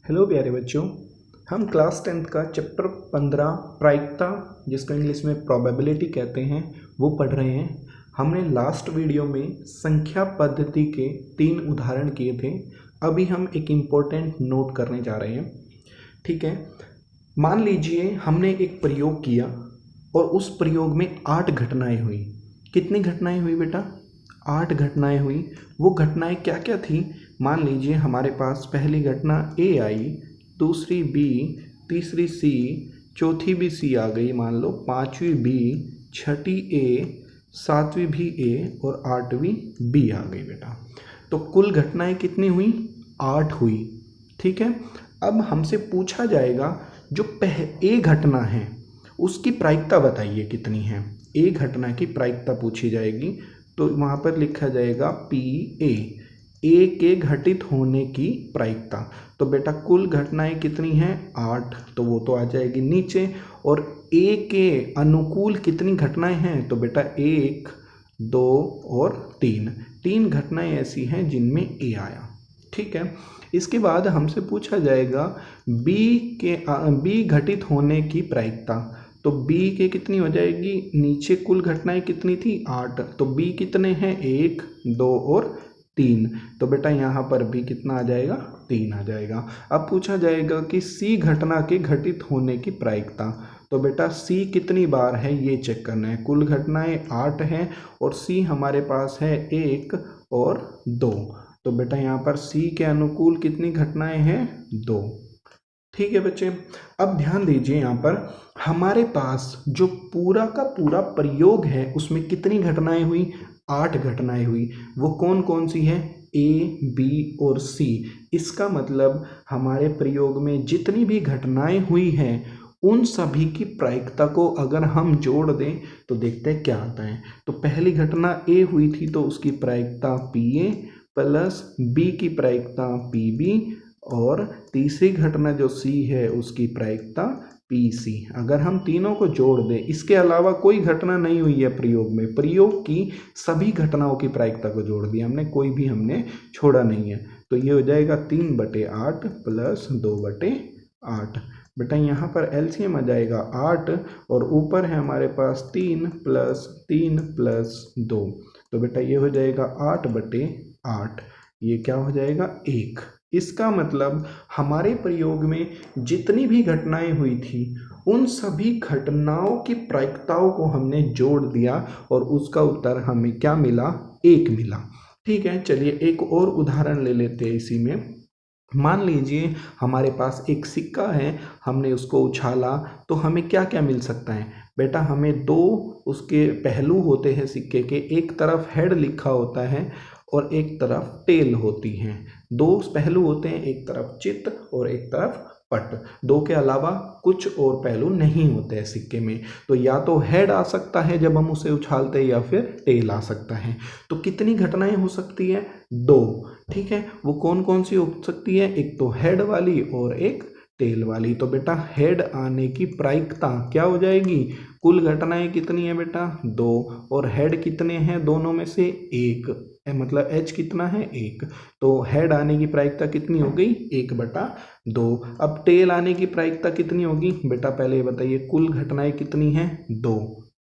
Hello प्यारे बच्चों, हम क्लास 10th का चैप्टर 15 प्रायिकता, जिसको इंग्लिश में प्रोबेबिलिटी कहते हैं, वो पढ़ रहे हैं। हमने लास्ट वीडियो में संख्या पद्धति के 3 उदाहरण किए थे। अभी हम एक इम्पोर्टेंट नोट करने जा रहे हैं। ठीक है, मान लीजिए हमने एक प्रयोग किया और उस प्रयोग में 8 घटनाएं हुई। कितनी घटनाएं हुई बेटा? 8 घटनाएं हुई। वो घटनाएं क्या क्या थी? मान लीजिए हमारे पास पहली घटना ए आई, दूसरी बी, तीसरी सी, चौथी भी सी आ गई, मान लो पांचवी बी, छठी ए, सातवीं भी ए और आठवीं बी आ गई बेटा। तो कुल घटनाएं कितनी हुई? 8 हुई। ठीक है, अब हमसे पूछा जाएगा जो ए घटना है उसकी प्रायिकता बताइए कितनी है। ए घटना की प्रायिकता पूछी जाएगी, तो वहाँ पर लिखा जाएगा पी ए के घटित होने की प्रायिकता। तो बेटा कुल घटनाएं कितनी हैं? 8, तो वो तो आ जाएगी नीचे। और ए के अनुकूल कितनी घटनाएं हैं? तो बेटा 1, 2 और 3 घटनाएं ऐसी हैं जिनमें ए आया। ठीक है, इसके बाद हमसे पूछा जाएगा बी घटित होने की प्रायिकता। तो बी के कितनी हो जाएगी? नीचे कुल घटनाएं कितनी थी? 8, तो बी कितने हैं? 1, 2 और 3। तो बेटा यहाँ पर भी कितना आ जाएगा? 3 आ जाएगा। अब पूछा जाएगा कि सी घटना के घटित होने की प्रायिकता। तो बेटा सी कितनी बार है ये चेक करना है। कुल घटनाएं 8 हैं और सी हमारे पास है 1 और 2। तो बेटा यहाँ पर सी के अनुकूल कितनी घटनाएं हैं? 2। ठीक है बच्चे, अब ध्यान दीजिए यहाँ पर हमारे पास जो पूरा का पूरा प्रयोग है उसमें कितनी घटनाएं हुई? 8 घटनाएं हुई। वो कौन कौन सी है? ए, बी और सी। इसका मतलब हमारे प्रयोग में जितनी भी घटनाएं हुई हैं उन सभी की प्रायिकता को अगर हम जोड़ दें तो देखते हैं क्या आता है। तो पहली घटना ए हुई थी तो उसकी प्रायिकता पी ए प्लस बी की प्रायिकता पी बी और तीसरी घटना जो सी है उसकी प्रायिकता पी सी। अगर हम तीनों को जोड़ दें, इसके अलावा कोई घटना नहीं हुई है प्रयोग में, प्रयोग की सभी घटनाओं की प्रायिकता को जोड़ दिया हमने, कोई भी हमने छोड़ा नहीं है। तो ये हो जाएगा 3/8 प्लस 2/8। बेटा यहाँ पर एलसीएम आ जाएगा 8 और ऊपर है हमारे पास 3 प्लस 3 प्लस 2। तो बेटा ये हो जाएगा 8/8। ये क्या हो जाएगा? 1। इसका मतलब हमारे प्रयोग में जितनी भी घटनाएं हुई थी उन सभी घटनाओं की प्रायिकताओं को हमने जोड़ दिया और उसका उत्तर हमें क्या मिला? 1 मिला। ठीक है, चलिए एक और उदाहरण ले लेते हैं इसी में। मान लीजिए हमारे पास एक सिक्का है, हमने उसको उछाला तो हमें क्या क्या मिल सकता है? बेटा हमें 2 उसके पहलू होते हैं सिक्के के, एक तरफ हेड लिखा होता है और एक तरफ टेल होती हैं। 2 पहलू होते हैं, एक तरफ चित्त और एक तरफ पट। 2 के अलावा कुछ और पहलू नहीं होते हैं सिक्के में। तो या तो हेड आ सकता है जब हम उसे उछालते हैं या फिर टेल आ सकता है। तो कितनी घटनाएं हो सकती है? 2। ठीक है, वो कौन कौन सी हो सकती है? एक तो हेड वाली और एक टेल वाली। तो बेटा हेड आने की प्रायिकता क्या हो जाएगी? कुल घटनाएं कितनी है बेटा? 2 और हेड कितने हैं दोनों में से? 1, मतलब एच कितना है? 1। तो हेड आने की प्रायिकता कितनी हो गई? 1/2। अब टेल आने की प्रायिकता कितनी होगी? बेटा पहले ये बताइए कुल घटनाएं कितनी हैं? 2।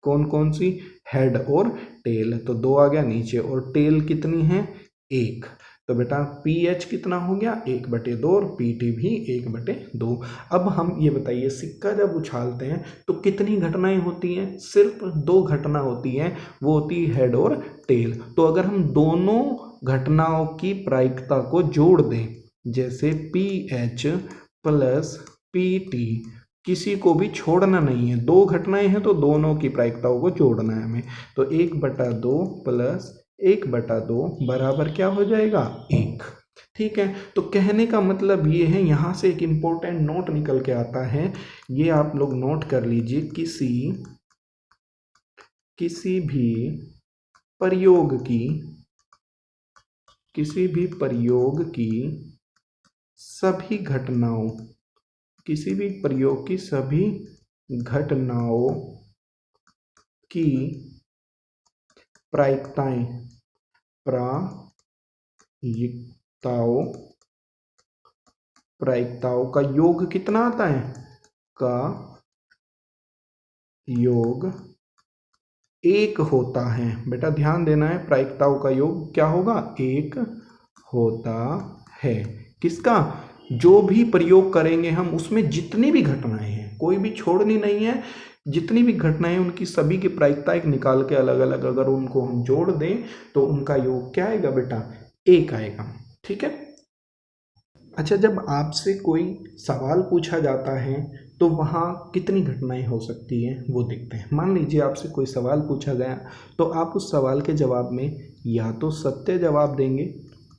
कौन कौन सी? हेड और टेल। तो 2 आ गया नीचे और टेल कितनी है? 1। तो बेटा पी एच कितना हो गया? 1/2 और पी टी भी 1/2। अब हम ये बताइए सिक्का जब उछालते हैं तो कितनी घटनाएं होती हैं? सिर्फ 2 घटना होती हैं, वो होती है हेड और टेल। तो अगर हम दोनों घटनाओं की प्रायिकता को जोड़ दें, जैसे P H plus P T, किसी को भी छोड़ना नहीं है, 2 घटनाएं हैं तो दोनों की प्रायिकताओं को जोड़ना है हमें। तो 1/2 प्लस 1/2 बराबर क्या हो जाएगा? 1। ठीक है, तो कहने का मतलब ये है, यहाँ से एक इम्पोर्टेंट नोट निकल के आता है, ये आप लोग नोट कर लीजिए। किसी भी प्रयोग की सभी घटनाओं किसी भी प्रयोग की सभी घटनाओं की प्रायिकताओं प्रायिकताओं का योग कितना आता है, का योग 1 होता है। बेटा ध्यान देना है, प्रायिकताओं का योग क्या होगा, 1 होता है। किसका, जो भी प्रयोग करेंगे हम उसमें जितनी भी घटनाएं हैं, कोई भी छोड़नी नहीं है, जितनी भी घटनाएं उनकी सभी की प्रायिकता एक निकाल के अलग अलग अगर उनको हम जोड़ दें तो उनका योग क्या आएगा बेटा, 1 आएगा। ठीक है। अच्छा, जब आपसे कोई सवाल पूछा जाता है तो वहाँ कितनी घटनाएं हो सकती हैं वो देखते हैं। मान लीजिए आपसे कोई सवाल पूछा गया तो आप उस सवाल के जवाब में या तो सत्य जवाब देंगे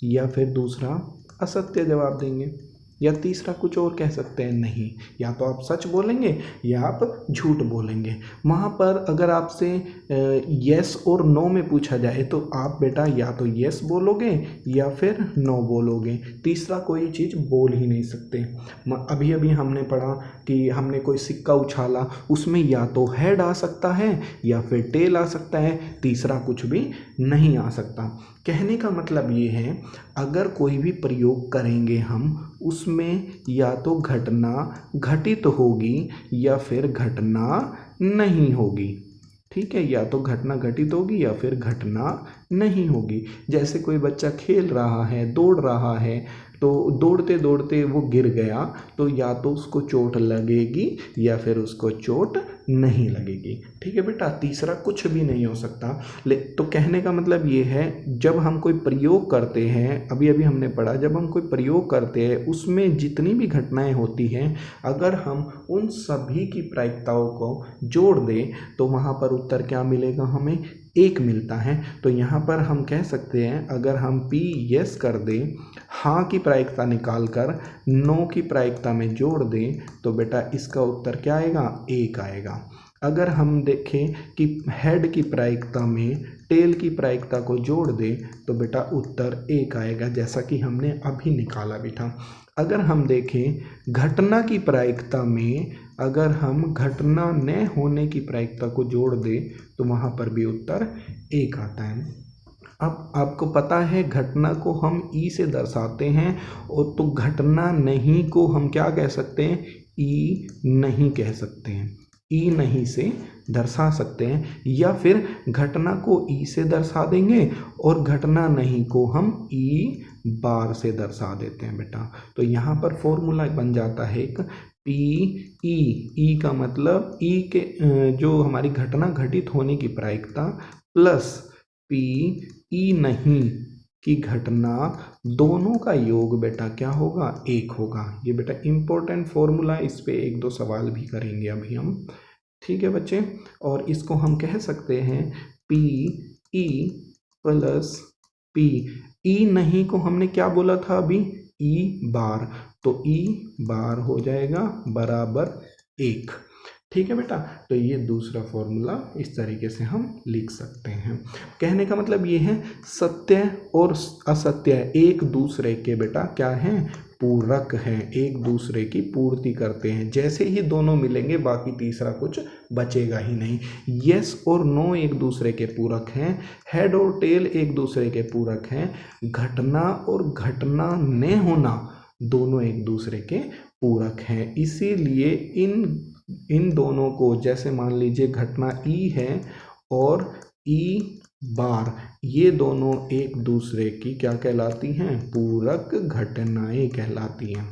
या फिर दूसरा असत्य जवाब देंगे या तीसरा कुछ और कह सकते हैं, नहीं, या तो आप सच बोलेंगे या आप झूठ बोलेंगे। वहाँ पर अगर आपसे यस और नो में पूछा जाए तो आप बेटा या तो यस बोलोगे या फिर नो बोलोगे, तीसरा कोई चीज़ बोल ही नहीं सकते। अभी अभी हमने पढ़ा कि हमने कोई सिक्का उछाला, उसमें या तो हेड आ सकता है या फिर टेल आ सकता है, तीसरा कुछ भी नहीं आ सकता। कहने का मतलब ये है, अगर कोई भी प्रयोग करेंगे हम उसमें या तो घटना घटित होगी या फिर घटना नहीं होगी। ठीक है, या तो घटना घटित होगी या फिर घटना नहीं होगी। जैसे कोई बच्चा खेल रहा है, दौड़ रहा है, तो दौड़ते दौड़ते वो गिर गया तो या तो उसको चोट लगेगी या फिर उसको चोट नहीं लगेगी। ठीक है बेटा, तीसरा कुछ भी नहीं हो सकता। तो कहने का मतलब ये है, जब हम कोई प्रयोग करते हैं, अभी अभी हमने पढ़ा, जब हम कोई प्रयोग करते हैं उसमें जितनी भी घटनाएं होती हैं अगर हम उन सभी की प्रायिकताओं को जोड़ दें तो वहाँ पर उत्तर क्या मिलेगा, हमें 1 मिलता है। तो यहाँ पर हम कह सकते हैं, अगर हम पी यस कर दें, हाँ की प्रायिकता निकाल कर नो की प्रायिकता में जोड़ दें तो बेटा इसका उत्तर क्या आएगा, 1 आएगा। अगर हम देखें कि हेड की प्रायिकता में टेल की प्रायिकता को जोड़ दें तो बेटा उत्तर 1 आएगा, जैसा कि हमने अभी निकाला भी था। अगर हम देखें घटना की प्रायिकता में, अगर हम घटना न होने की प्रायिकता को जोड़ दें तो वहाँ पर भी उत्तर 1 आता है। अब आपको पता है घटना को हम ई से दर्शाते हैं, और तो घटना नहीं को हम क्या कह सकते हैं, ई नहीं कह सकते हैं, ई नहीं से दर्शा सकते हैं, या फिर घटना को ई से दर्शा देंगे और घटना नहीं को हम ई बार से दर्शा देते हैं बेटा। तो यहाँ पर फॉर्मूला बन जाता है एक पी ई, ई का मतलब ई के जो हमारी घटना घटित होने की प्रायिकता प्लस पी ई नहीं की घटना, दोनों का योग बेटा क्या होगा, 1 होगा। ये बेटा इम्पोर्टेंट फॉर्मूला, इस पे 1-2 सवाल भी करेंगे अभी हम। ठीक है बच्चे, और इसको हम कह सकते हैं पी ई प्लस पी, ई नहीं को हमने क्या बोला था अभी, ई बार, तो ई बार हो जाएगा बराबर 1। ठीक है बेटा, तो ये दूसरा फॉर्मूला इस तरीके से हम लिख सकते हैं। कहने का मतलब ये है, सत्य और असत्य एक दूसरे के बेटा क्या हैं, पूरक हैं, एक दूसरे की पूर्ति करते हैं। जैसे ही दोनों मिलेंगे बाकी तीसरा कुछ बचेगा ही नहीं। यस और नो एक दूसरे के पूरक हैं, हेड और टेल एक दूसरे के पूरक हैं, घटना और घटना न होना दोनों एक दूसरे के पूरक हैं। इसीलिए इन दोनों को, जैसे मान लीजिए घटना ई है और ई बार, ये दोनों एक दूसरे की क्या कहलाती हैं, पूरक घटनाएं कहलाती हैं।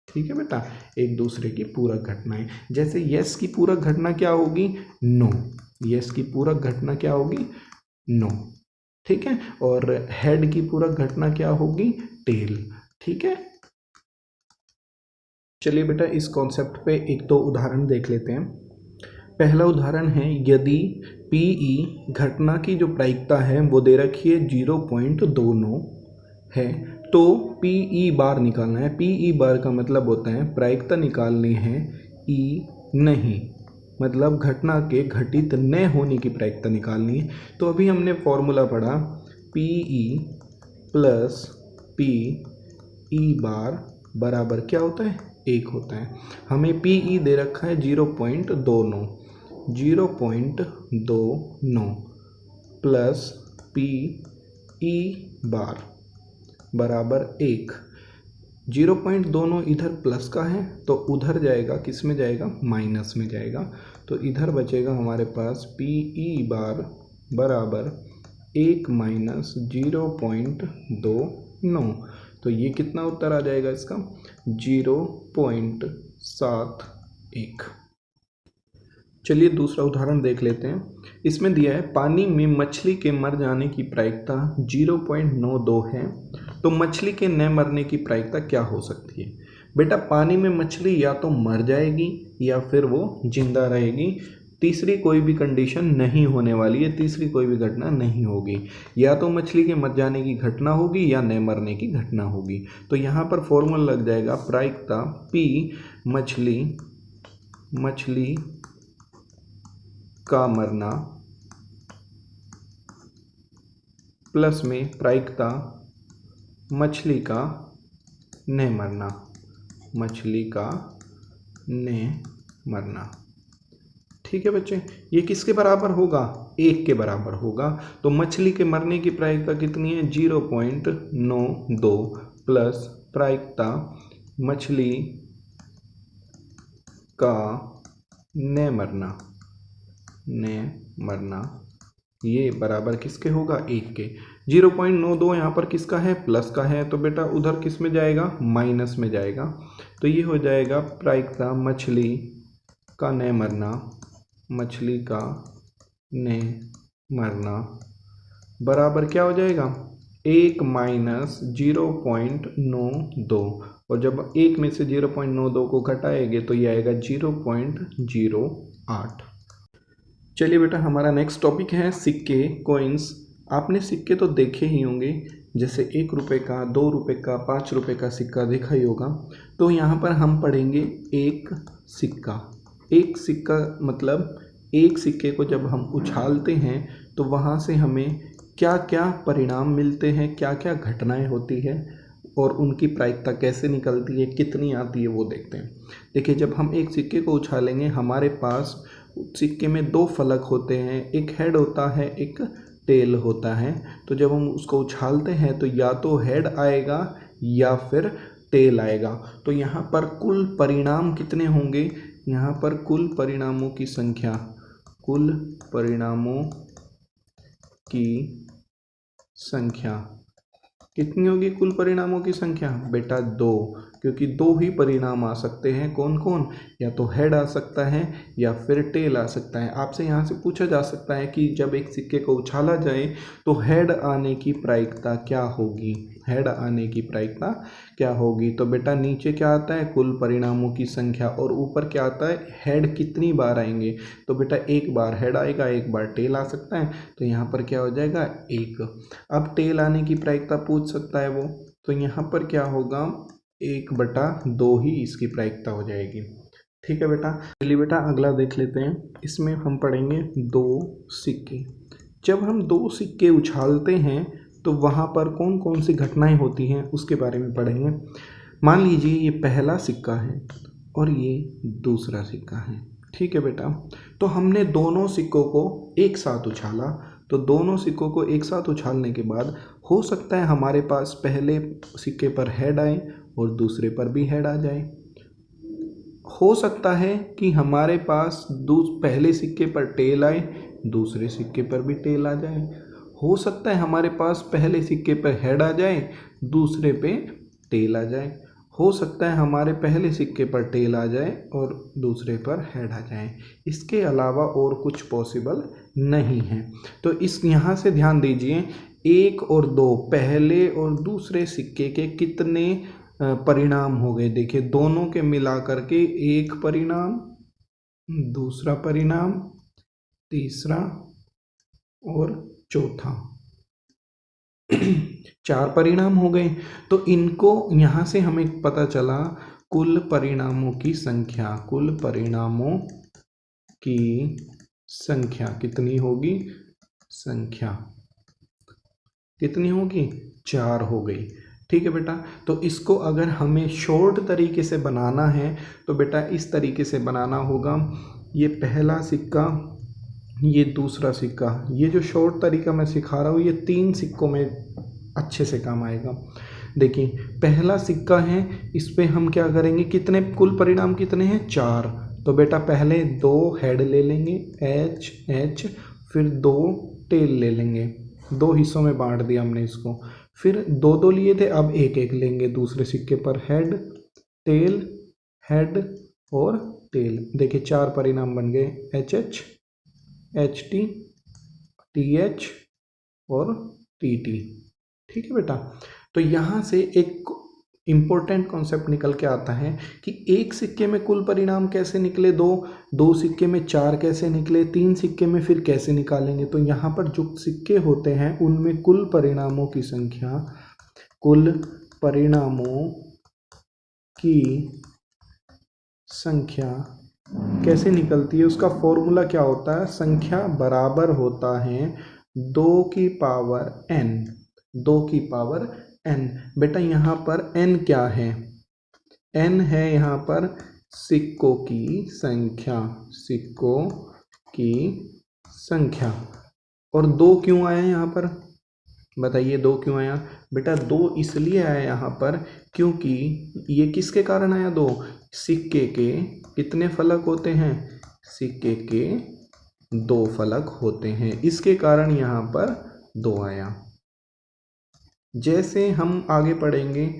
ठीक है बेटा, एक दूसरे की पूरक घटनाएं। जैसे यस की पूरक घटना क्या होगी, नो, यस की पूरक घटना क्या होगी, नो। ठीक है, और हेड की पूरक घटना क्या होगी, टेल। ठीक है, चलिए बेटा इस कॉन्सेप्ट पे एक तो उदाहरण देख लेते हैं। पहला उदाहरण है, यदि पीई घटना की जो प्रायिकता है वो दे रखी है 0.29 है, तो पीई बार निकालना है। पीई बार का मतलब होता है प्रायिकता निकालनी है ई नहीं, मतलब घटना के घटित न होने की प्रायिकता निकालनी है। तो अभी हमने फॉर्मूला पढ़ा, पीई प्लस पी ई बार बराबर क्या होता है, 1 होता है। हमें पीई दे रखा है 0.29 प्लस पी ई बार बराबर 1। 0 दोनों इधर प्लस का है तो उधर जाएगा, किस में जाएगा, माइनस में जाएगा। तो इधर बचेगा हमारे पास PE बार बराबर 1 माइनस 0.29। तो ये कितना उत्तर आ जाएगा इसका, 0.71। चलिए दूसरा उदाहरण देख लेते हैं। इसमें दिया है पानी में मछली के मर जाने की प्रायिकता 0.92 है, तो मछली के न मरने की प्रायिकता क्या हो सकती है। बेटा पानी में मछली या तो मर जाएगी या फिर वो जिंदा रहेगी, तीसरी कोई भी कंडीशन नहीं होने वाली है, तीसरी कोई भी घटना नहीं होगी। या तो मछली के मर जाने की घटना होगी या न मरने की घटना होगी। तो यहाँ पर फॉर्मूला लग जाएगा प्रायिकता P मछली का मरना प्लस में प्रायिकता मछली का न मरना, मछली का न मरना। ठीक है बच्चे, ये किसके बराबर होगा, 1 के बराबर होगा। तो मछली के मरने की प्रायिकता कितनी है, 0.92 प्लस प्रायिकता मछली का न मरना, ये बराबर किसके होगा, 1 के। 0.92 यहाँ पर किसका है, प्लस का है, तो बेटा उधर किस में जाएगा, माइनस में जाएगा। तो ये हो जाएगा प्रायिकता मछली का न मरना, मछली का न मरना बराबर क्या हो जाएगा, 1 माइनस 0.92। और जब 1 में से 0.92 को घटाएंगे तो ये आएगा 0.08। चलिए बेटा हमारा नेक्स्ट टॉपिक है सिक्के, कॉइन्स। आपने सिक्के तो देखे ही होंगे, जैसे 1 रुपये का, 2 रुपये का, 5 रुपये का सिक्का देखा ही होगा। तो यहाँ पर हम पढ़ेंगे एक सिक्का। एक सिक्का मतलब एक सिक्के को जब हम उछालते हैं तो वहाँ से हमें क्या क्या परिणाम मिलते हैं, क्या क्या घटनाएं होती है और उनकी प्रायिकता कैसे निकलती है, कितनी आती है, वो देखते हैं। देखिए जब हम एक सिक्के को उछालेंगे हमारे पास सिक्के में 2 फलक होते हैं, एक हेड होता है, एक टेल होता है। तो जब हम उसको उछालते हैं तो या तो हेड आएगा या फिर टेल आएगा। तो यहाँ पर कुल परिणाम कितने होंगे, यहाँ पर कुल परिणामों की संख्या, कुल परिणामों की संख्या कितनी होगी, कुल परिणामों की संख्या बेटा 2, क्योंकि 2 ही परिणाम आ सकते हैं। कौन कौन, या तो हेड आ सकता है या फिर टेल आ सकता है। आपसे यहाँ से पूछा जा सकता है कि जब एक सिक्के को उछाला जाए तो हेड आने की प्रायिकता क्या होगी, हेड आने की प्रायिकता क्या होगी। तो बेटा नीचे क्या आता है, कुल परिणामों की संख्या, और ऊपर क्या आता है, हेड कितनी बार आएंगे। तो बेटा 1 बार हेड आएगा, 1 बार टेल आ सकता है। तो यहाँ पर क्या हो जाएगा, 1। अब टेल आने की प्रायिकता पूछ सकता है वो, तो यहाँ पर क्या होगा, 1/2 ही इसकी प्रायिकता हो जाएगी। ठीक है बेटा। चलिए बेटा अगला देख लेते हैं। इसमें हम पढ़ेंगे 2 सिक्के। जब हम 2 सिक्के उछालते हैं तो वहाँ पर कौन कौन सी घटनाएं होती हैं उसके बारे में पढ़ेंगे। मान लीजिए ये पहला सिक्का है और ये दूसरा सिक्का है। ठीक है बेटा, तो हमने दोनों सिक्कों को एक साथ उछाला। तो दोनों सिक्कों को एक साथ उछालने के बाद हो सकता है हमारे पास पहले सिक्के पर हेड आए और दूसरे पर भी हेड आ जाए। हो सकता है कि हमारे पास पहले सिक्के पर टेल आए, दूसरे सिक्के पर भी टेल आ जाए। हो सकता है हमारे पास पहले सिक्के पर हेड आ जाए, दूसरे पे टेल आ जाए। हो सकता है हमारे पहले सिक्के पर टेल आ जाए और दूसरे पर हेड आ जाए। इसके अलावा और कुछ पॉसिबल नहीं है। तो इस यहाँ से ध्यान दीजिए, 1 और 2 पहले और दूसरे सिक्के के कितने परिणाम हो गए। देखिए दोनों के मिला करके 1 परिणाम, दूसरा परिणाम, तीसरा और चौथा 4 परिणाम हो गए। तो इनको यहाँ से हमें पता चला कुल परिणामों की संख्या, कुल परिणामों की संख्या कितनी होगी, संख्या कितनी होगी, 4 हो गई। ठीक है बेटा, तो इसको अगर हमें शॉर्ट तरीके से बनाना है तो बेटा इस तरीके से बनाना होगा। ये पहला सिक्का, ये दूसरा सिक्का, ये जो शॉर्ट तरीका मैं सिखा रहा हूँ ये 3 सिक्कों में अच्छे से काम आएगा। देखिए पहला सिक्का है, इस पे हम क्या करेंगे, कितने कुल परिणाम कितने हैं, 4। तो बेटा पहले 2 हेड ले लेंगे एच एच, फिर 2 टेल ले लेंगे, 2 हिस्सों में बांट दिया हमने इसको। फिर 2 लिए थे, अब 1 लेंगे दूसरे सिक्के पर, हेड हेड और टेल। देखिए 4 परिणाम बन गए, H H, H T, T H और टी टी। ठीक है बेटा। तो यहाँ से एक इम्पोर्टेंट कॉन्सेप्ट निकल के आता है कि एक सिक्के में कुल परिणाम कैसे निकले, 2 सिक्के में 4 कैसे निकले, 3 सिक्के में फिर कैसे निकालेंगे। तो यहाँ पर जो सिक्के होते हैं उनमें कुल परिणामों की संख्या कैसे निकलती है, उसका फॉर्मूला क्या होता है, संख्या बराबर होता है 2 की पावर n। बेटा यहाँ पर n क्या है, n है यहाँ पर सिक्कों की संख्या। और 2 क्यों आया यहाँ पर, बताइए 2 क्यों आया बेटा। 2 इसलिए आया यहाँ पर क्योंकि ये किसके कारण आया, 2 सिक्के के कितने फलक होते हैं, सिक्के के 2 फलक होते हैं, इसके कारण यहाँ पर 2 आया। जैसे हम आगे पढ़ेंगे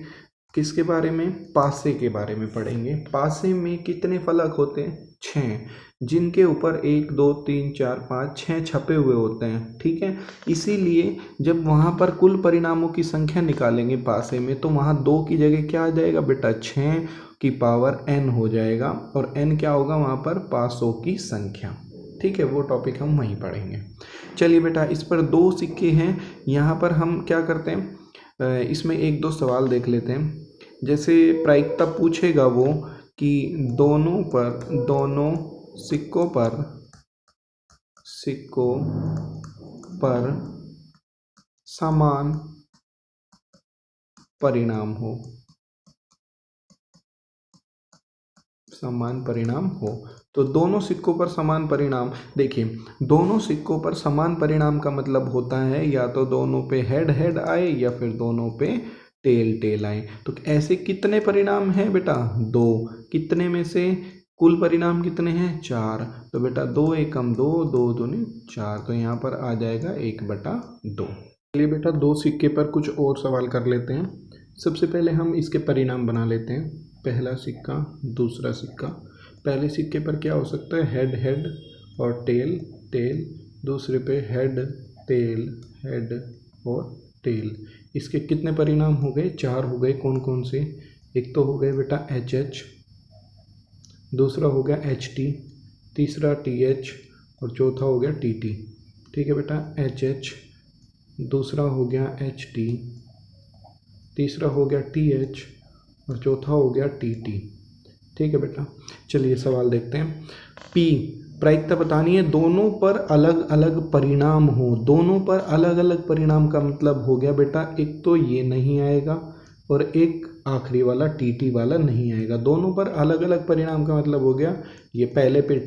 किसके बारे में, पासे के बारे में पढ़ेंगे। पासे में कितने फलक होते हैं, 6, जिनके ऊपर 1 2 3 4 5 6 छपे हुए होते हैं। ठीक है, इसीलिए जब वहाँ पर कुल परिणामों की संख्या निकालेंगे पासे में, तो वहाँ 2 की जगह क्या आ जाएगा बेटा, 6 की पावर n हो जाएगा। और n क्या होगा वहाँ पर, पासों की संख्या। ठीक है, वो टॉपिक हम वहीं पढ़ेंगे। चलिए बेटा, इस पर 2 सिक्के हैं, यहाँ पर हम क्या करते हैं, इसमें 1-2 सवाल देख लेते हैं। जैसे प्रायिकता पूछेगा वो कि दोनों सिक्कों पर समान परिणाम हो, तो दोनों सिक्कों पर समान परिणाम। देखिए दोनों सिक्कों पर समान परिणाम का मतलब होता है या तो दोनों पे हेड आए या फिर दोनों पे टेल आए। तो ऐसे कितने परिणाम हैं बेटा, 2। कितने में से, कुल परिणाम कितने हैं, 4। तो बेटा 2 एकम 2, 2 दूनी 4, तो यहाँ पर आ जाएगा 1/2। चलिए बेटा 2 सिक्के पर कुछ और सवाल कर लेते हैं। सबसे पहले हम इसके परिणाम बना लेते हैं। पहला सिक्का, दूसरा सिक्का। पहले सिक्के पर क्या हो सकता है, हेड और टेल। दूसरे पे हेड और टेल। इसके कितने परिणाम हो गए, 4 हो गए। कौन कौन से, एक तो हो गए बेटा एच, दूसरा हो गया HT, तीसरा TH और चौथा हो गया TT। ठीक है बेटा, HH, दूसरा हो गया HT, तीसरा हो गया TH और चौथा हो गया TT। ठीक है बेटा, चलिए सवाल देखते हैं। P प्रायिकता बतानी है, दोनों पर अलग अलग परिणाम हो। दोनों पर अलग अलग परिणाम का मतलब हो गया बेटा, एक तो ये नहीं आएगा और एक आखिरी वाला TT वाला नहीं आएगा। दोनों पर अलग अलग परिणाम का मतलब हो गया, ये पहले पे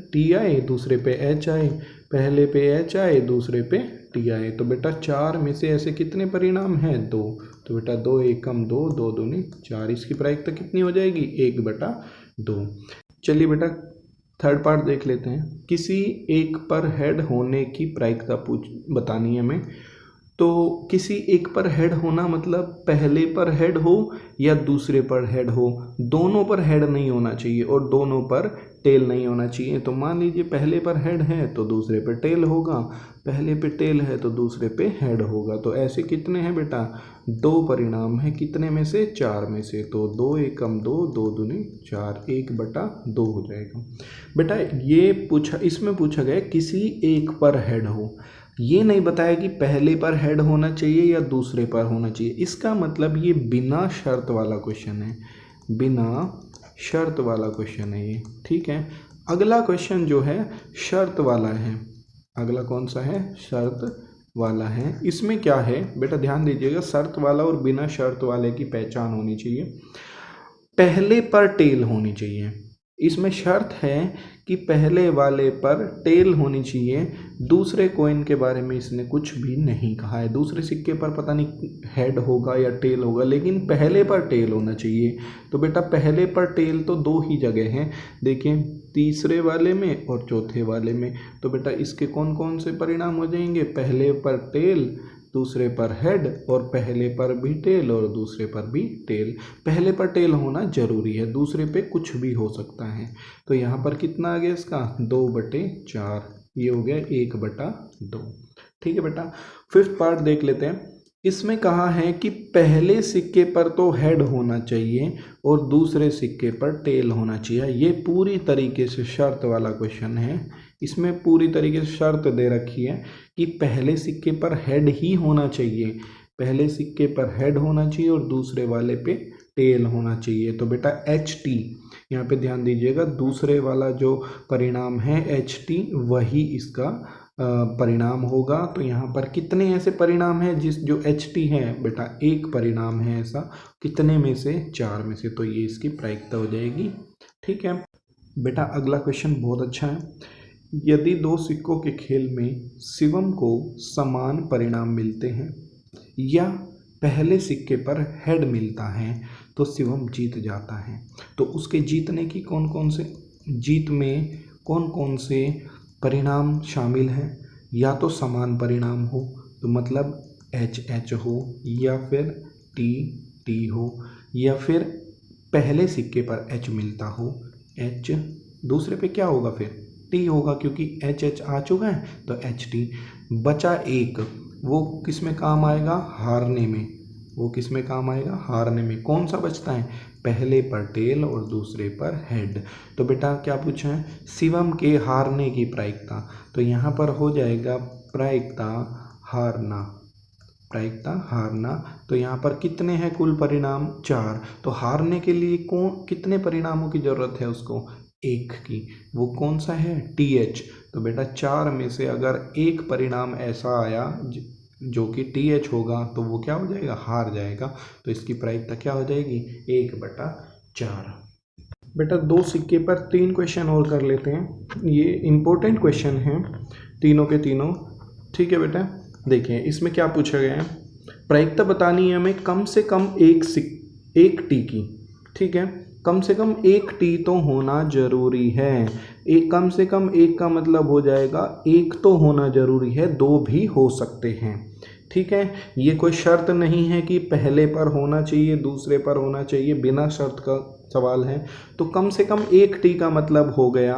T आए, दूसरे पे H आए, पहले पे H आए, दूसरे पे T आए। तो बेटा 4 में से ऐसे कितने परिणाम हैं, 2। तो बेटा 2 एकम 2, 2 दूनी 4। इसकी प्रायिकता कितनी हो जाएगी, 1/2। चलिए बेटा थर्ड पार्ट देख लेते हैं। किसी एक पर हेड होने की प्रायिकता बतानी है हमें। तो किसी एक पर हेड होना मतलब पहले पर हेड हो या दूसरे पर हेड हो, दोनों पर हेड नहीं होना चाहिए और दोनों पर टेल नहीं होना चाहिए। तो मान लीजिए पहले पर हेड है तो दूसरे पे टेल होगा, पहले पे टेल है तो दूसरे पे हेड होगा। तो ऐसे कितने हैं बेटा, 2 परिणाम है, कितने में से, 4 में से। तो 2 एकम 2, 2 दूनी 4, 1/2 हो जाएगा। बेटा ये इसमें पूछा गया किसी एक पर हेड हो, ये नहीं बताया कि पहले पर हेड होना चाहिए या दूसरे पर होना चाहिए। इसका मतलब ये बिना शर्त वाला क्वेश्चन है, बिना शर्त वाला क्वेश्चन है ये। ठीक है, अगला क्वेश्चन जो है शर्त वाला है। अगला कौन सा है, शर्त वाला है। इसमें क्या है बेटा, ध्यान दीजिएगा, शर्त वाला और बिना शर्त वाले की पहचान होनी चाहिए। पहले पर टेल होनी चाहिए, इसमें शर्त है कि पहले वाले पर टेल होनी चाहिए। दूसरे कॉइन के बारे में इसने कुछ भी नहीं कहा है। दूसरे सिक्के पर पता नहीं हेड होगा या टेल होगा, लेकिन पहले पर टेल होना चाहिए। तो बेटा पहले पर टेल तो दो ही जगह हैं, देखिए तीसरे वाले में और चौथे वाले में। तो बेटा इसके कौन कौन से परिणाम हो जाएंगे, पहले पर टेल, दूसरे पर हेड, और पहले पर भी टेल और दूसरे पर भी टेल। पहले पर टेल होना जरूरी है, दूसरे पे कुछ भी हो सकता है। तो यहाँ पर कितना आ गया इसका 2/4, ये हो गया 1/2। ठीक है बेटा, फिफ्थ पार्ट देख लेते हैं। इसमें कहा है कि पहले सिक्के पर तो हेड होना चाहिए और दूसरे सिक्के पर टेल होना चाहिए। ये पूरी तरीके से शर्त वाला क्वेश्चन है। इसमें पूरी तरीके से शर्त दे रखी है कि पहले सिक्के पर हेड ही होना चाहिए, पहले सिक्के पर हेड होना चाहिए और दूसरे वाले पे टेल होना चाहिए। तो बेटा HT, यहाँ पे ध्यान दीजिएगा, दूसरे वाला जो परिणाम है HT वही इसका परिणाम होगा। तो यहाँ पर कितने ऐसे परिणाम हैं जो HT है, बेटा एक परिणाम है ऐसा, कितने में से, 4 में से। तो ये इसकी प्रायिकता हो जाएगी। ठीक है बेटा, अगला क्वेश्चन बहुत अच्छा है। यदि दो सिक्कों के खेल में शिवम को समान परिणाम मिलते हैं या पहले सिक्के पर हेड मिलता है तो शिवम जीत जाता है। तो उसके जीतने की जीत में कौन कौन से परिणाम शामिल हैं, या तो समान परिणाम हो, तो मतलब HH हो, या फिर TT हो, या फिर पहले सिक्के पर H मिलता हो, H, दूसरे पे क्या होगा फिर T होगा, क्योंकि HH आ चुका है तो HT। बचा एक, वो किस में काम आएगा, हारने में। वो किस में काम आएगा, हारने में। कौन सा बचता है, पहले पर टेल और दूसरे पर हेड। तो बेटा क्या पूछा है, शिवम के हारने की प्रायिकता। तो यहाँ पर हो जाएगा प्रायिकता हारना, प्रायिकता हारना। तो यहाँ पर कितने हैं कुल परिणाम, 4। तो हारने के लिए कितने परिणामों की जरूरत है उसको, एक की। वो कौन सा है, TH। तो बेटा 4 में से अगर एक परिणाम ऐसा आया जो कि TH होगा तो वो क्या हो जाएगा, हार जाएगा। तो इसकी प्रायिकता क्या हो जाएगी, 1/4। बेटा दो सिक्के पर 3 क्वेश्चन और कर लेते हैं। ये इम्पोर्टेंट क्वेश्चन हैं तीनों के तीनों। ठीक है बेटा, देखिए इसमें क्या पूछा गया है, प्रायिकता बतानी है हमें कम से कम एक टी की। ठीक है, कम से कम एक टी तो होना जरूरी है। एक कम से कम एक का मतलब हो जाएगा एक तो होना जरूरी है, दो भी हो सकते हैं। ठीक है, ये कोई शर्त नहीं है कि पहले पर होना चाहिए दूसरे पर होना चाहिए, बिना शर्त का सवाल है। तो कम से कम एक टी का मतलब हो गया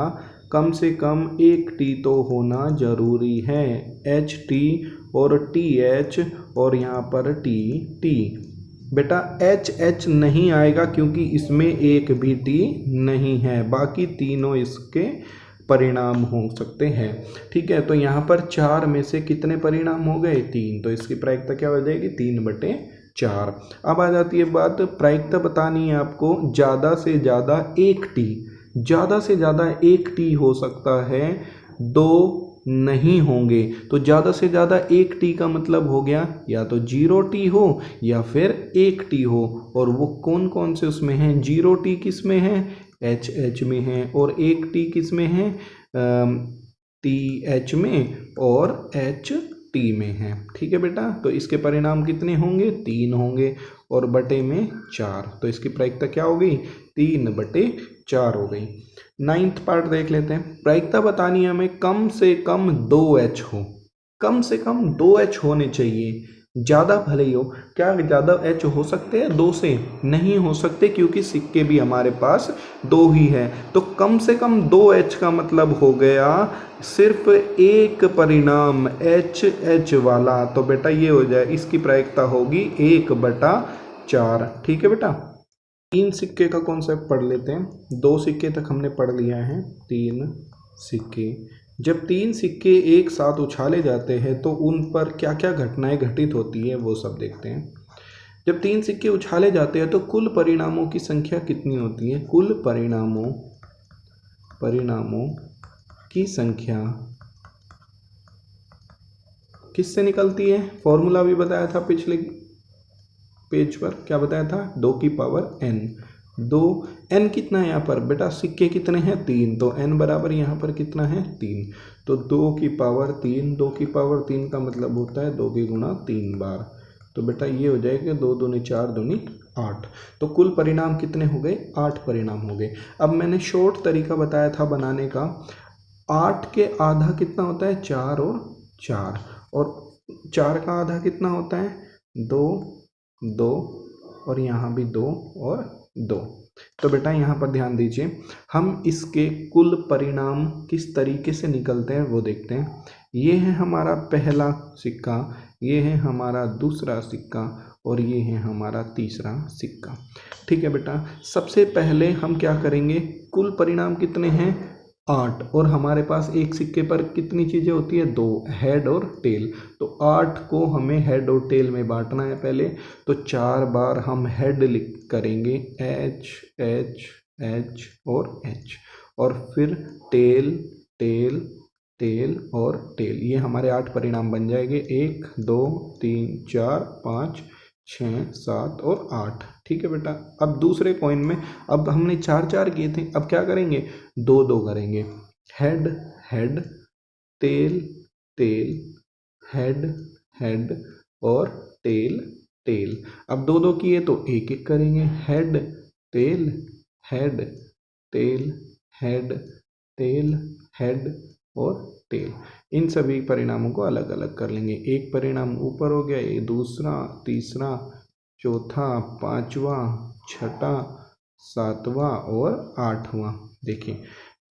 कम से कम एक टी तो होना जरूरी है, HT और TH और यहाँ पर TT। बेटा HH नहीं आएगा क्योंकि इसमें एक भी T नहीं है, बाकी तीनों इसके परिणाम हो सकते हैं। ठीक है, तो यहाँ पर 4 में से कितने परिणाम हो गए, 3। तो इसकी प्रायिकता क्या हो जाएगी, 3/4। अब आ जाती है बात, प्रायिकता बतानी है आपको ज़्यादा से ज़्यादा एक टी। ज़्यादा से ज़्यादा एक टी हो सकता है, दो नहीं होंगे। तो ज़्यादा से ज़्यादा एक टी का मतलब हो गया या तो 0T हो या फिर 1T हो। और वो कौन कौन से उसमें हैं, 0T किस में है, HH में है, और 1T किस में है, TH में और HT में है। ठीक है बेटा, तो इसके परिणाम कितने होंगे, 3 होंगे और बटे में 4। तो इसकी प्रायिकता क्या हो गई, 3/4 हो गई। 9th पार्ट देख लेते हैं। प्रायिकता बतानी है हमें कम से कम 2H हो, कम से कम 2H होने चाहिए, ज़्यादा भले ही हो। क्या ज़्यादा H हो सकते हैं 2 से, नहीं हो सकते क्योंकि सिक्के भी हमारे पास 2 ही है। तो कम से कम 2H का मतलब हो गया सिर्फ एक परिणाम HH वाला। तो बेटा ये हो जाए, इसकी प्रायिकता होगी 1/4। ठीक है बेटा, 3 सिक्के का कॉन्सेप्ट पढ़ लेते हैं। 2 सिक्के तक हमने पढ़ लिया है, 3 सिक्के। जब 3 सिक्के एक साथ उछाले जाते हैं तो उन पर क्या क्या घटनाएं घटित होती है वो सब देखते हैं। जब 3 सिक्के उछाले जाते हैं तो कुल परिणामों की संख्या कितनी होती है, कुल परिणामों की संख्या किससे निकलती है, फॉर्मूला भी बताया था पिछले पेज पर, क्या बताया था, 2 की पावर n। 2, n कितना है यहाँ पर बेटा, सिक्के कितने हैं 3, तो n बराबर यहाँ पर कितना है 3, तो 2 की पावर 3, 2 की पावर 3 का मतलब होता है 2 की गुणा 3 बार, तो बेटा ये हो जाएगा 2 दूनी 4 दूनी 8। तो कुल परिणाम कितने हो गए, 8 परिणाम हो गए। अब मैंने शॉर्ट तरीका बताया था बनाने का, 8 के आधा कितना होता है 4 और 4, और 4 का आधा कितना होता है 2, 2 और यहाँ भी 2 और 2। तो बेटा यहाँ पर ध्यान दीजिए, हम इसके कुल परिणाम किस तरीके से निकलते हैं वो देखते हैं। ये है हमारा पहला सिक्का, ये है हमारा दूसरा सिक्का और ये है हमारा तीसरा सिक्का। ठीक है बेटा, सबसे पहले हम क्या करेंगे, कुल परिणाम कितने हैं 8, और हमारे पास एक सिक्के पर कितनी चीज़ें होती है 2, हेड और टेल, तो 8 को हमें हेड और टेल में बांटना है पहले, तो 4 बार हम हेड लिख करेंगे H H H और H, और फिर टेल टेल टेल और टेल, ये हमारे 8 परिणाम बन जाएंगे, 1 2 3 4 5 6 7 और 8। ठीक है बेटा, अब दूसरे कॉइन में, अब हमने 4 4 किए थे, अब क्या करेंगे 2 2 करेंगे, head head tail tail head head और टेल टेल। अब 2 2 किए तो 1 1 करेंगे, head tail head tail head tail head और टेल। इन सभी परिणामों को अलग अलग कर लेंगे, एक परिणाम ऊपर हो गया, ये दूसरा, तीसरा, चौथा, पांचवा, छठा, सातवां और 8वां। देखिए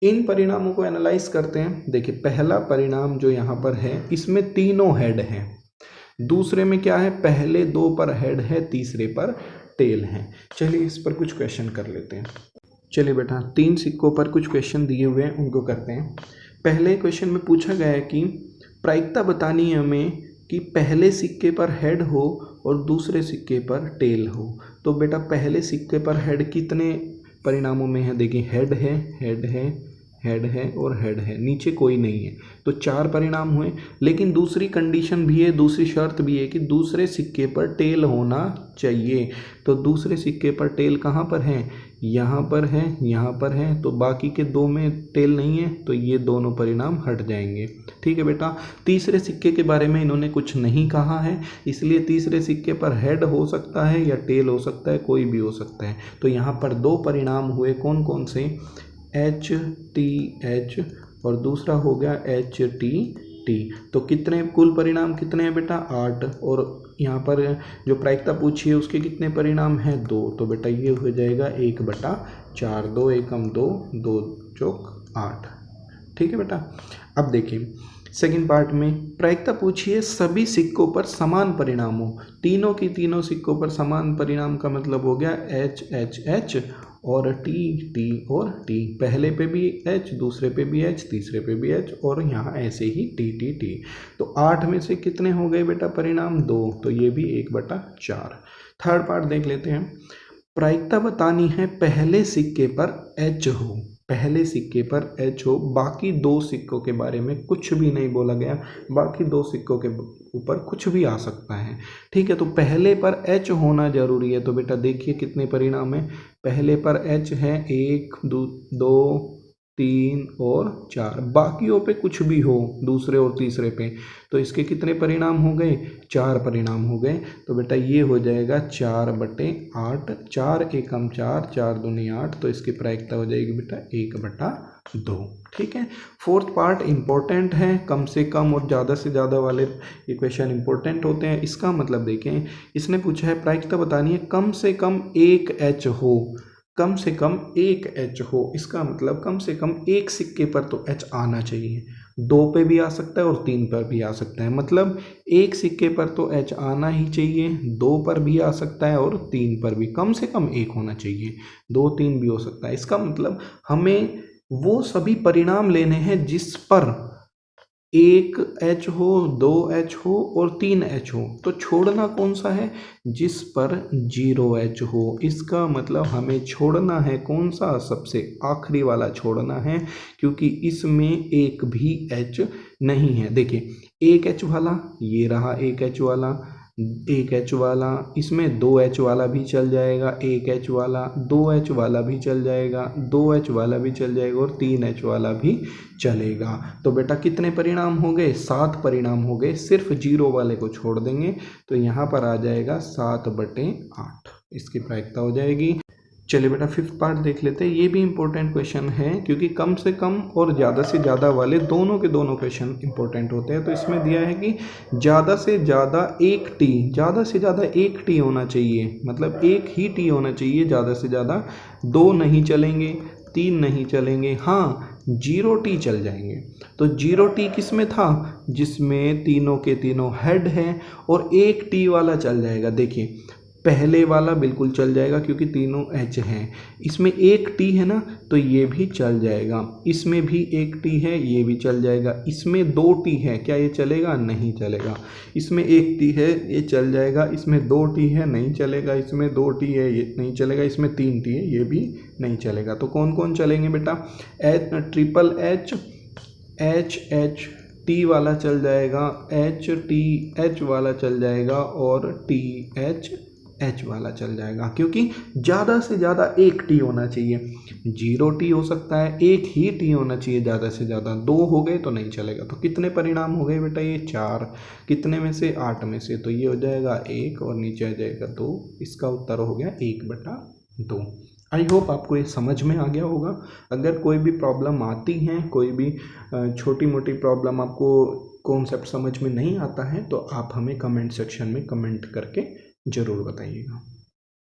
इन परिणामों को एनालाइज करते हैं। देखिए पहला परिणाम जो यहाँ पर है इसमें तीनों हेड हैं, दूसरे में क्या है, पहले 2 पर हेड है, तीसरे पर टेल है। चलिए इस पर कुछ क्वेश्चन कर लेते हैं। चलिए बेटा, 3 सिक्कों पर कुछ क्वेश्चन दिए हुए हैं, उनको करते हैं। पहले क्वेश्चन में पूछा गया है कि प्रायिकता बतानी है हमें कि पहले सिक्के पर हेड हो और दूसरे सिक्के पर टेल हो। तो बेटा पहले सिक्के पर हेड कितने परिणामों में है, देखिए हेड है, हेड है, हेड है और हेड है, नीचे कोई नहीं है, तो 4 परिणाम हुए। लेकिन दूसरी कंडीशन भी है, दूसरी शर्त भी है कि दूसरे सिक्के पर टेल होना चाहिए। तो दूसरे सिक्के पर टेल कहाँ पर है, यहाँ पर है, यहाँ पर है, तो बाकी के 2 में टेल नहीं है, तो ये दोनों परिणाम हट जाएंगे। ठीक है बेटा, तीसरे सिक्के के बारे में इन्होंने कुछ नहीं कहा है, इसलिए तीसरे सिक्के पर हेड हो सकता है या टेल हो सकता है, कोई भी हो सकता है। तो यहाँ पर 2 परिणाम हुए, कौन कौन से, H T H और दूसरा हो गया H T T। तो कितने कुल परिणाम कितने हैं बेटा 8, और यहाँ पर जो प्रायिकता पूछी है उसके कितने परिणाम हैं 2, तो बेटा ये हो जाएगा 1/4, 2 एकम 2, 2 चौक 8। ठीक है बेटा, अब देखिए सेकंड पार्ट में प्रायिकता पूछी है सभी सिक्कों पर समान परिणाम हो, तीनों की तीनों सिक्कों पर समान परिणाम का मतलब हो गया H H H और T T और T, पहले पे भी H, दूसरे पे भी H, तीसरे पे भी H और यहाँ ऐसे ही T T T। तो 8 में से कितने हो गए बेटा परिणाम 2, तो ये भी 1/4। थर्ड पार्ट देख लेते हैं। प्रायिकता बतानी है पहले सिक्के पर H हो, पहले सिक्के पर H हो, बाकी 2 सिक्कों के बारे में कुछ भी नहीं बोला गया, बाकी 2 सिक्कों के ऊपर कुछ भी आ सकता है। ठीक है, तो पहले पर H होना जरूरी है। तो बेटा देखिए कितने परिणाम है, पहले पर H है 1 2 3 और 4, बाकियों पे कुछ भी हो दूसरे और तीसरे पे, तो इसके कितने परिणाम हो गए 4 परिणाम हो गए। तो बेटा ये हो जाएगा 4/8, 4 एकम 4, 4 दूनी 8, तो इसकी प्रायिकता हो जाएगी बेटा 1/2। ठीक है, फोर्थ पार्ट इम्पोर्टेंट है, कम से कम और ज़्यादा से ज़्यादा वाले ये क्वेश्चन इंपॉर्टेंट होते हैं। इसका मतलब देखें, इसने पूछा है प्रायिकता बतानी है कम से कम 1 H हो, कम से कम 1 H हो, इसका मतलब कम से कम एक सिक्के पर तो H आना चाहिए, 2 पे भी आ सकता है और 3 पर भी आ सकता है, मतलब एक सिक्के पर तो H आना ही चाहिए, 2 पर भी आ सकता है और 3 पर भी, कम से कम 1 होना चाहिए, 2 3 भी हो सकता है। इसका मतलब हमें वो सभी परिणाम लेने हैं जिस पर 1 H हो, 2 H हो और 3 H हो, तो छोड़ना कौन सा है, जिस पर 0 H हो। इसका मतलब हमें छोड़ना है कौन सा, सबसे आखिरी वाला छोड़ना है, क्योंकि इसमें एक भी H नहीं है। देखिए 1 H वाला ये रहा, 1 H वाला, एक एच वाला, इसमें 2 एच वाला भी चल जाएगा, 1 एच वाला, 2 एच वाला भी चल जाएगा, 2 एच वाला भी चल जाएगा और 3 एच वाला भी चलेगा। तो बेटा कितने परिणाम हो गए? 7 परिणाम हो गए। सिर्फ 0 वाले को छोड़ देंगे तो यहाँ पर आ जाएगा 7/8, इसकी प्रायिकता हो जाएगी। चलिए बेटा फिफ्थ पार्ट देख लेते हैं। ये भी इम्पोर्टेंट क्वेश्चन है क्योंकि कम से कम और ज़्यादा से ज़्यादा वाले दोनों के दोनों क्वेश्चन इंपॉर्टेंट होते हैं। तो इसमें दिया है कि ज़्यादा से ज़्यादा एक टी होना चाहिए, मतलब एक ही टी होना चाहिए, ज़्यादा से ज़्यादा 2 नहीं चलेंगे, 3 नहीं चलेंगे, हाँ 0 टी चल जाएंगे। तो 0 टी किस में था? जिसमें तीनों के तीनों हेड हैं और एक टी वाला चल जाएगा। देखिए पहले वाला बिल्कुल चल जाएगा क्योंकि तीनों एच हैं। इसमें एक टी है ना, तो ये भी चल जाएगा। इसमें भी एक टी है, ये भी चल जाएगा। इसमें 2 टी है, क्या ये चलेगा? नहीं चलेगा। इसमें एक टी है, ये चल जाएगा। इसमें 2 टी है, नहीं चलेगा। इसमें 2 टी है, ये नहीं चलेगा। इसमें 3 टी है, ये भी नहीं चलेगा। तो कौन कौन चलेंगे बेटा? ट्रिपल एच, एच टी वाला चल जाएगा, एच टी एच वाला चल जाएगा और टी एच वाला चल जाएगा। क्योंकि ज़्यादा से ज़्यादा एक टी होना चाहिए। 0 टी हो सकता है, एक ही टी होना चाहिए ज़्यादा से ज़्यादा। 2 हो गए तो नहीं चलेगा। तो कितने परिणाम हो गए बेटा? ये 4। कितने में से? 8 में से। तो ये हो जाएगा 1 और नीचे आ जाएगा 2। इसका उत्तर हो गया 1/2। आई होप आपको ये समझ में आ गया होगा। अगर कोई भी प्रॉब्लम आती है, कोई भी छोटी मोटी प्रॉब्लम आपको कॉन्सेप्ट समझ में नहीं आता है तो आप हमें कमेंट सेक्शन में कमेंट करके ज़रूर बताइएगा।